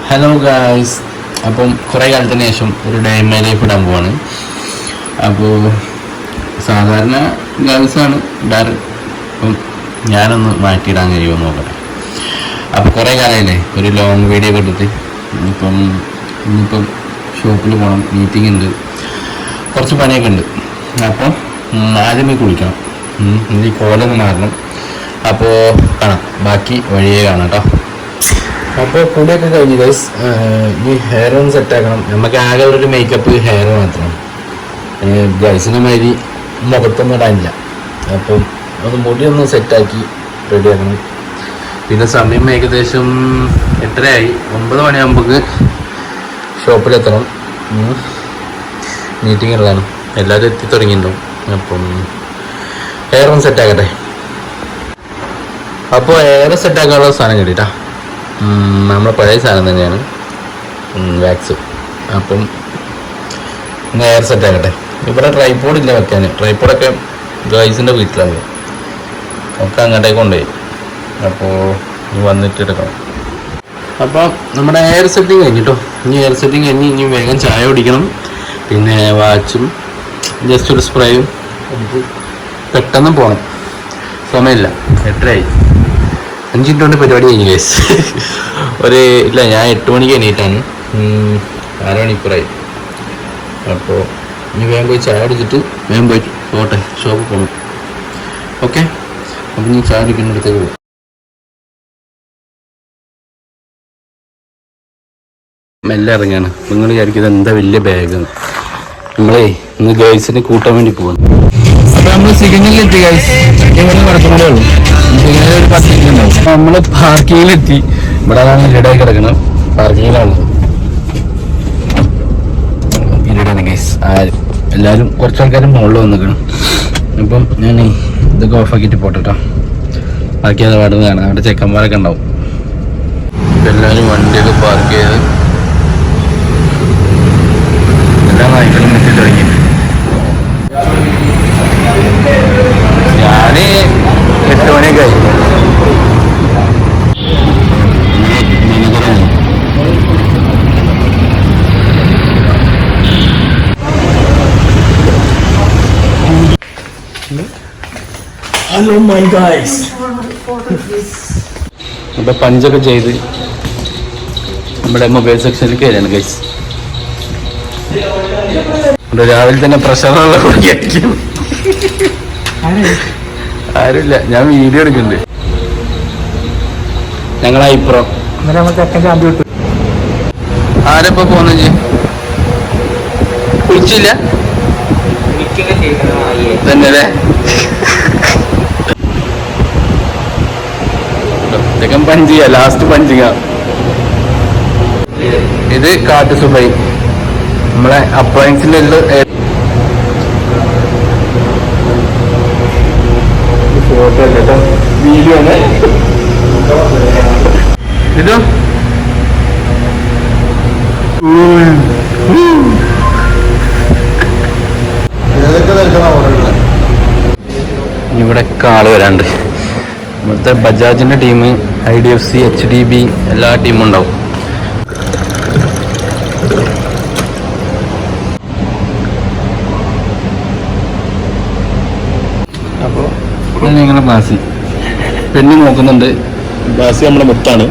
Hello guys, അപ്പം കുറേ കാലത്തിന് ശേഷം ഒരു ഡേ ഇൻ മൈ ലൈഫ് ഇടാൻ പോവാണ്. അപ്പോൾ സാധാരണ ഗേൾസാണ് ഇടാറ്. അപ്പം ഞാനൊന്ന് മാറ്റിയിടാൻ കഴിയുമോ നോക്കട്ടെ. അപ്പോൾ കുറേ കാലമായില്ലേ ഒരു ലോങ് വീഡിയോ ഒക്കെ ഇട്ടിട്ട്. ഇന്നിപ്പം ഷോപ്പിൽ പോകണം, മീറ്റിംഗ് ഉണ്ട്, കുറച്ച് പണിയൊക്കെ ഉണ്ട്. അപ്പം ആദ്യമേ കുളിക്കണം, ഈ കോലൊന്ന് മാറണം. അപ്പോൾ കാണാം, ബാക്കി വഴിയേ കാണാം കേട്ടോ. അപ്പോൾ കൂടെയൊക്കെ കഴിഞ്ഞു ഗൈസ്. ഈ ഹെയർ ഒന്ന് സെറ്റാക്കണം. നമുക്ക് ആകെ ഒരു മേക്കപ്പ് ഹെയർ മാത്രമാണ്. ഗൈസിനെ മാതിരി മുഖത്തൊന്നും ഇടാനില്ല. അപ്പം അത് മുടിയൊന്ന് സെറ്റാക്കി റെഡിയാക്കണം. പിന്നെ സമയം ഏകദേശം 8:30 9 മണിയാകുമ്പോൾ ഷോപ്പിലെത്തണം. മീറ്റിംഗ് ഉള്ളതാണ്, എല്ലാവരും എത്തി തുടങ്ങിയിട്ടുണ്ടാവും. അപ്പം ഹെയർ ഒന്ന് സെറ്റാക്കട്ടെ. അപ്പോൾ ഹെയർ സെറ്റാക്കാനുള്ള സാധനം കിട്ടിയിട്ടാ, നമ്മളെ പഴയ സാധനം തന്നെയാണ്, വാക്സ്. അപ്പം ഹെയർ സെറ്റാക്കട്ടെ. ഇവിടെ ട്രൈപോഡ് ഇല്ല വെക്കാൻ. ട്രൈപോഡൊക്കെ ഗൈസിൻ്റെ വീട്ടിലാണ്, ഒക്കെ അങ്ങോട്ടേക്ക് കൊണ്ടുപോയി. അപ്പോൾ വന്നിട്ട് എടുക്കണം. അപ്പം നമ്മുടെ ഹെയർ സെറ്റിങ് കഴിഞ്ഞിട്ടോ. ഇനി ഹെയർ സെറ്റിങ് കഴിഞ്ഞ് ഇനി വേഗം ചായ കുടിക്കണം. പിന്നെ വാച്ചും ജസ്റ്റ് ഒരു സ്പ്രേയും നമുക്ക് പെട്ടെന്ന് പോകണം. സമയമില്ല, 8:30. 5 മിനിറ്റ് കൊണ്ട് പരിപാടി കഴിഞ്ഞു ഗൈസ്. ഇല്ല, ഞാൻ 8 മണിക്ക് എണീറ്റാണ്, 4 മണിക്കൂറായി. അപ്പോൾ ഇനി വേഗം പോയി ചായ കുടിച്ചിട്ട് വേഗം പോയി പോട്ടെ, ഷോപ്പിൽ പോകണം. ഓക്കെ, അപ്പം ഇനി ചായ കുടിക്കുന്നിടത്തേക്ക് പോകും. മെല്ലെ ഇറങ്ങാണ്. നിങ്ങൾ വിചാരിക്കുന്നത് എന്താ വലിയ ബാഗ്. നമ്മളേ ഇന്ന് ഗൈസിനെ കൂട്ടാൻ വേണ്ടി പോവാണ്. അപ്പോൾ നമ്മൾ സിഗ്നലിലെത്തി ഗൈസ്. ഇവിടെ നടക്കുന്നതേ ഉള്ളൂ. സിഗ്നലിൽ ഒരു 10 മിനിറ്റ് ഉണ്ടാവും. നമ്മൾ പാർക്കിങ്ങിലെത്തി. ഇവിടെ അതാണ് റെഡിയായി കിടക്കണം. പാർക്കിങ്ങിലാണ് പീരീഡാണ് ഗൈസ്. എല്ലാവരും കുറച്ച് ആൾക്കാരും മുകളിൽ വന്നിക്കണം. അപ്പം ഞാൻ ഇതൊക്കെ ഓഫാക്കിയിട്ട് പോട്ടെ കേട്ടോ. ബാക്കി അത് അവിടെ നിന്ന് കാണാം. അവിടെ ചെക്കന്മാരൊക്കെ ഉണ്ടാവും. ഇപ്പം എല്ലാവരും വണ്ടിയൊക്കെ പാർക്ക് ചെയ്ത് എല്ലാ നായ്ക്കളും എത്തി തുടങ്ങി. ഞാൻ 8 മണിയൊക്കെ ആയി. Hello my guys. അപ്പൊ പഞ്ചൊക്കെ ചെയ്ത് നമ്മുടെ മൊബൈൽ സെക്ഷനിൽ കയറിയാണ് ഗൈസ്. രാവിലെ തന്നെ പ്രഷറുള്ള കുടിക്കും. ആരുമില്ല, ഞാൻ വീഡിയോ എടുക്കുന്നുണ്ട്. ഞങ്ങളായിപ്പുറം ആരപ്പോ പോന്നു? കുളിച്ചില്ല തന്നെ. പഞ്ച് ചെയ്യാ, ലാസ്റ്റ് പഞ്ച് ചെയ്യാം. ഇത് കാട്ടു സുബൈ, നമ്മളെ അപ്ലയൻസിന്റെ ഫോട്ടോ കേട്ടോ, വീഡിയോ ആണ് ഇത്. ഇവിടെ ആള് വരാണ്ട്. ഇവിടുത്തെ ബജാജിന്റെ ടീം, IDFC, HDB എല്ലാ ടീമും ഉണ്ടാവും. അപ്പോൾ നിങ്ങളുടെ ബാസി പെണ്ണി നോക്കുന്നുണ്ട്. ബാസി നമ്മുടെ മുത്താണ്,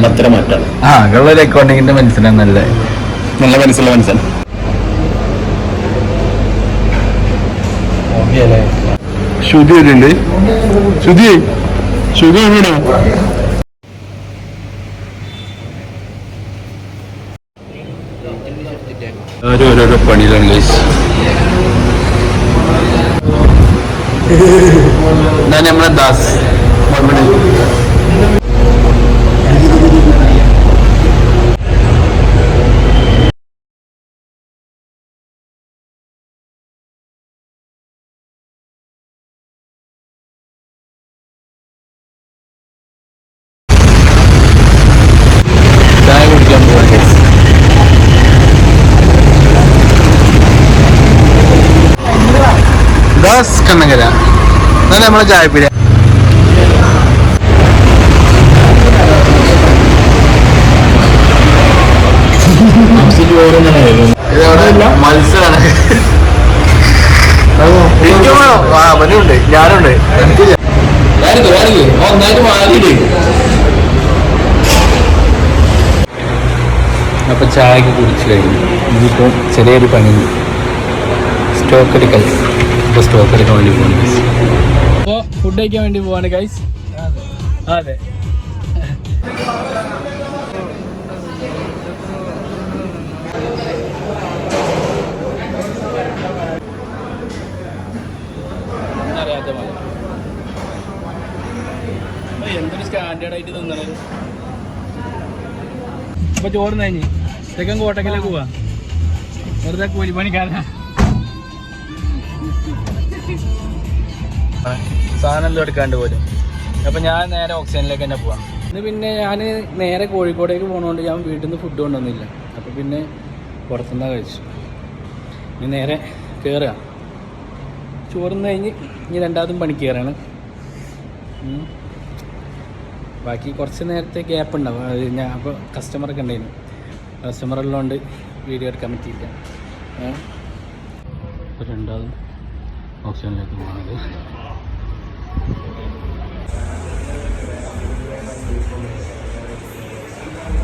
പത്തര മാറ്റാണ്. ഗവൺമെന്റ് അക്കൗണ്ടിങ്ങിന്റെ മനസ്സിലാണ്, നല്ല മനസ്സുള്ള മനസ്സാണ്. ശ്രുതി വരുന്നുണ്ട്. ശ്രുതി എവിടെ? ഓരോരോ പണിയിലാണ് ഗൈസ്. ഞാൻ നമ്മളെ ദാസ് ചായ കുടിക്കാൻ പോവാ ഗൈസ്. ദാസ് കണ്ണങ്കര നമ്മളെ ചായപ്പീടിയ. മത്സരമാണ്. അവനുണ്ട് ഞാനുണ്ട്. ഒന്നായിട്ട് മാറിയില്ലേ. അപ്പൊ ചായക്ക് കുടിച്ചു കഴിഞ്ഞു. ഇനിയിപ്പോ ചെറിയൊരു പണി സ്റ്റോക്ക് എടുക്കൽ. ഇപ്പൊ സ്റ്റോക്ക് എടുക്കാൻ വേണ്ടി പോകുന്നു. അപ്പോൾ ഫുഡ് കഴിക്കാൻ വേണ്ടി പോവാണ് ഗൈസ്. അതെ അറിയാത്ത പോലെ എന്തൊരു സ്റ്റാൻഡേർഡ് ആയിട്ട് തിന്നണേ. അപ്പൊ ചോറ് കഴിഞ്ഞ് തെക്കൻ കോട്ടക്കലേക്ക് പോവാ. വെറുതെ കൂലിപ്പണിക്കാരനാ. സാധനം എടുക്കാണ്ട് പോലും. അപ്പം ഞാൻ നേരെ ഓക്സിജനിലേക്ക് തന്നെ പോവാം. ഇന്ന് പിന്നെ ഞാൻ നേരെ കോഴിക്കോടേക്ക് പോകണോണ്ട് ഞാൻ വീട്ടിൽ നിന്ന് ഫുഡ് കൊണ്ടുവന്നില്ല. അപ്പോൾ പിന്നെ പുറത്തുനിന്നാണ് കഴിച്ചു. ഇനി നേരെ കയറുക. ചോറുന്ന് കഴിഞ്ഞ് ഇനി രണ്ടാമതും പണിക്ക് കയറാണ്. ബാക്കി കുറച്ച് നേരത്തെ ഗ്യാപ്പ് ഉണ്ടാവും. അത് ഞാൻ അപ്പോൾ കസ്റ്റമറൊക്കെ ഉണ്ടായിരുന്നു. കസ്റ്റമറുള്ളതുകൊണ്ട് വീഡിയോ എടുക്കാൻ പറ്റിയില്ല. അപ്പോൾ രണ്ടാമതും ഓപ്ഷനിലേക്ക് പോകുന്നത്.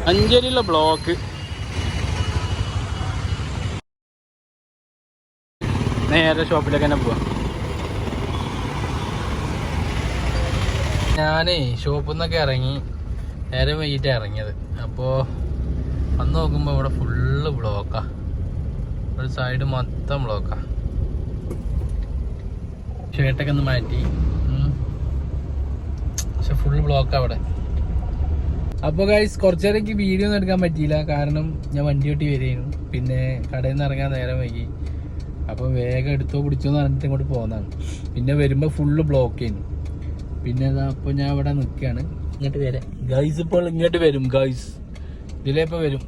അഞ്ചലിയുള്ള ബ്ലോക്ക് നേരെ ഷോപ്പിലേക്ക് തന്നെ പോവാം. ഞാനേ ഷോപ്പിൽ നിന്നൊക്കെ ഇറങ്ങി നേരെ വൈകിട്ടാണ് ഇറങ്ങിയത്. അപ്പോൾ വന്ന് നോക്കുമ്പോൾ ഇവിടെ ഫുള്ള് ബ്ലോക്കാണ്. ഒരു സൈഡ് മൊത്തം ബ്ലോക്കാണ്. ഷർട്ടൊക്കെ ഒന്ന് മാറ്റി. പക്ഷെ ഫുൾ ബ്ലോക്കാണ് അവിടെ. അപ്പോൾ ഗൈസ് കുറച്ച് നേരം എനിക്ക് വീഡിയോ ഒന്നും എടുക്കാൻ പറ്റിയില്ല. കാരണം ഞാൻ വണ്ടി ഓട്ടി വരികയായിരുന്നു. പിന്നെ കടയിൽ നിന്ന് ഇറങ്ങാൻ നേരം വൈകി. അപ്പോൾ വേഗം എടുത്തോ പിടിച്ചോ എന്ന് പറഞ്ഞിട്ട് ഇങ്ങോട്ട് പോകുന്നതാണ്. പിന്നെ വരുമ്പോൾ ഫുള്ള് ബ്ലോക്ക് ചെയ്യുന്നു. പിന്നെ അപ്പോൾ ഞാൻ ഇവിടെ നിൽക്കുകയാണ്. ഇങ്ങോട്ട് വരാം ഗൈസ്. ഇപ്പോൾ ഇങ്ങോട്ട് വരും ഗൈസ്. ഇതിലേപ്പോൾ വരും.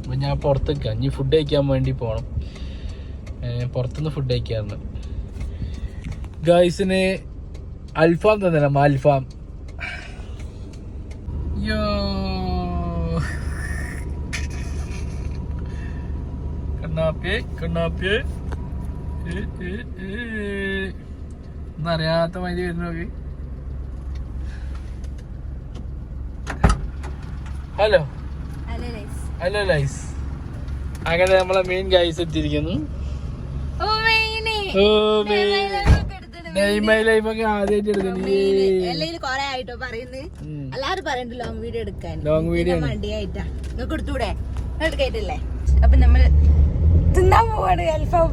അപ്പോൾ ഞാൻ പുറത്ത് നിൽക്കാം. ഇനി ഫുഡ് കഴിക്കാൻ വേണ്ടി പോകണം. പുറത്തുനിന്ന് ഫുഡ് കഴിക്കാറുണ്ട്. ഗൈസിന് അൽഫാം തന്നില്ല. അൽഫാം യോ കണ്ണാപ്പിയെ ഒന്നറിയാത്ത മതി വരുന്ന നോക്കി. ഹലോ ഹലോ ലൈസ്. അങ്ങനെ നമ്മളെ മെയിൻ ഗൈസ് എത്തിയിരിക്കുന്നു. ലൈഫൊക്കെ ആദ്യമായിട്ട് എടുക്കുന്നു. ലോങ് വീഡിയോ എടുക്കായിട്ടല്ലേ. അപ്പൊ നമ്മള് തിന്നാൻ പോവാണ് അൽഫാം.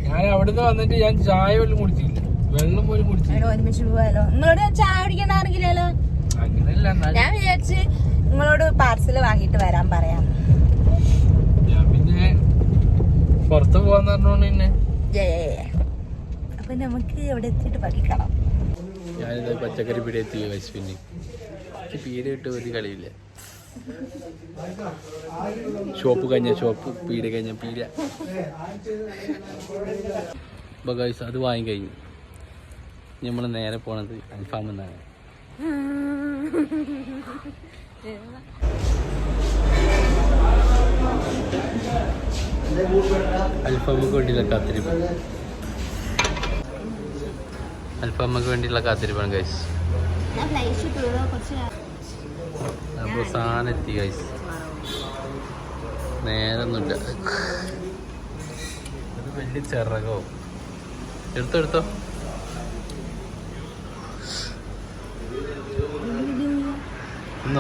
ഞാൻ അവിടുന്ന് വന്നിട്ട് ഞാൻ ചായ പോലും കുടിച്ചില്ല, വെള്ളം പോലും കുടിച്ചില്ല. ഒരുമിച്ച് പോവാലോ. നിങ്ങളോട് ചായ കുടിക്കാൻ അറിയില്ലല്ലോ. അങ്ങനെയല്ല, ഞാൻ വിചാരിച്ച് നിങ്ങളോട് പാർസല് വാങ്ങിട്ട് വരാൻ പറയാം. ഞാൻ പിന്നെ പുറത്ത് പോവാന്ന് പറഞ്ഞോണ്ട് പിന്നെ അപ്പൊ നമുക്ക് എവിടെ എത്തിയിട്ട് പഠിക്കണം. ഞാനിത് പച്ചക്കറി പീടിക എത്തി. പിന്നെ പീടിക ഇട്ട് ഒരു കളിയില്ല. ഷോപ്പ് കഴിഞ്ഞ ഷോപ്പ്, പീടിക കഴിഞ്ഞ പീടിക. അപ്പോൾ ഗൈസ് അത് വാങ്ങി കഴിഞ്ഞു. നമ്മൾ നേരെ പോണത് അൽഫാം എന്നാണ്. അൽഫാമക്ക് വേണ്ടിയുള്ള കാത്തിരിപ്പാണ്. അൽഫാമക്ക് വേണ്ടിയുള്ള കാത്തിരിപ്പാണ് ഗൈസ്. അപ്പോൾ സാധനം എത്തി ഗൈസ്. നേരൊന്നുമില്ല. അത് വലിയ ചിറകോ. എടുത്തോ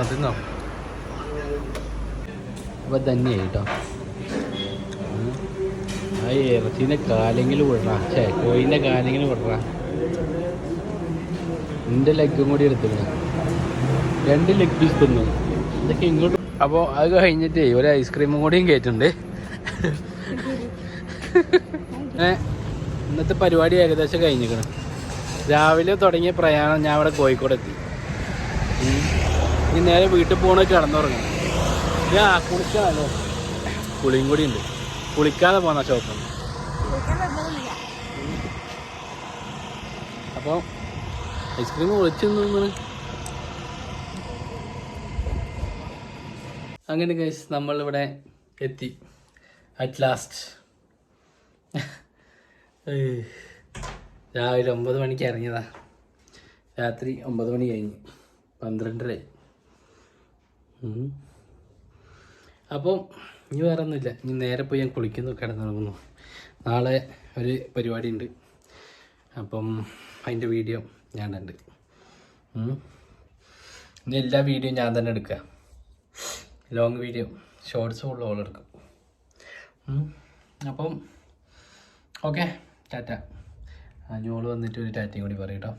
തിന്നോ. അപ്പോൾ തന്നെയായി കേട്ടോ. ആ ഇറച്ചീൻ്റെ കാലെങ്കിലും വിടറാ. കോയിൻ്റെ കാലെങ്കിലും വിടറാ. എൻ്റെ ലെഗും കൂടി എടുത്തില്ല. 2 ലെഗ് പീസ് തിന്നു. ഇതൊക്കെ ഇങ്ങോട്ട്. അപ്പോൾ അത് കഴിഞ്ഞിട്ട് ഒരു ഐസ്ക്രീമും കൂടിയും കയറ്റുണ്ട്. ഇന്നത്തെ പരിപാടി ഏകദേശം കഴിഞ്ഞിരിക്കണം. രാവിലെ തുടങ്ങിയ പ്രയാണം ഞാൻ ഇവിടെ കോഴിക്കോട് എത്തി. ഇനി നേരെ വീട്ടിൽ പോകണ കിടന്നുറങ്ങും. ഞാൻ കുളിക്കാണല്ലോ. കുളിയും കൂടി ഉണ്ട്. കുളിക്കാതെ പോന്ന ഷോപ്പ്. അപ്പോൾ ഐസ്ക്രീം കുളിച്ചു നിന്ന് അങ്ങനെ ഗൈസ് നമ്മളിവിടെ എത്തി അറ്റ് ലാസ്റ്റ്. രാവിലെ 9 മണിക്ക് ഇറങ്ങിയതാ, രാത്രി 9 മണി കഴിഞ്ഞ് 12:30. അപ്പം ഇനി വേറെ ഒന്നുമില്ല, ഇനി നേരെ പോയി ഞാൻ കുളിക്കുന്നു, കിടന്നുറങ്ങുന്നു. നാളെ ഒരു പരിപാടി ഉണ്ട്, അപ്പം അതിൻ്റെ വീഡിയോ ഞാൻ ഉണ്ട്. ഇനി എല്ലാ വീഡിയോയും ഞാൻ തന്നെ എടുക്കുക, long video, shorts full all എടുക്കും. അപ്പം ഓക്കെ, ടാറ്റ. അഞ്ഞോള് വന്നിട്ട് ഒരു ടാറ്റയും കൂടി പറയും കേട്ടോ.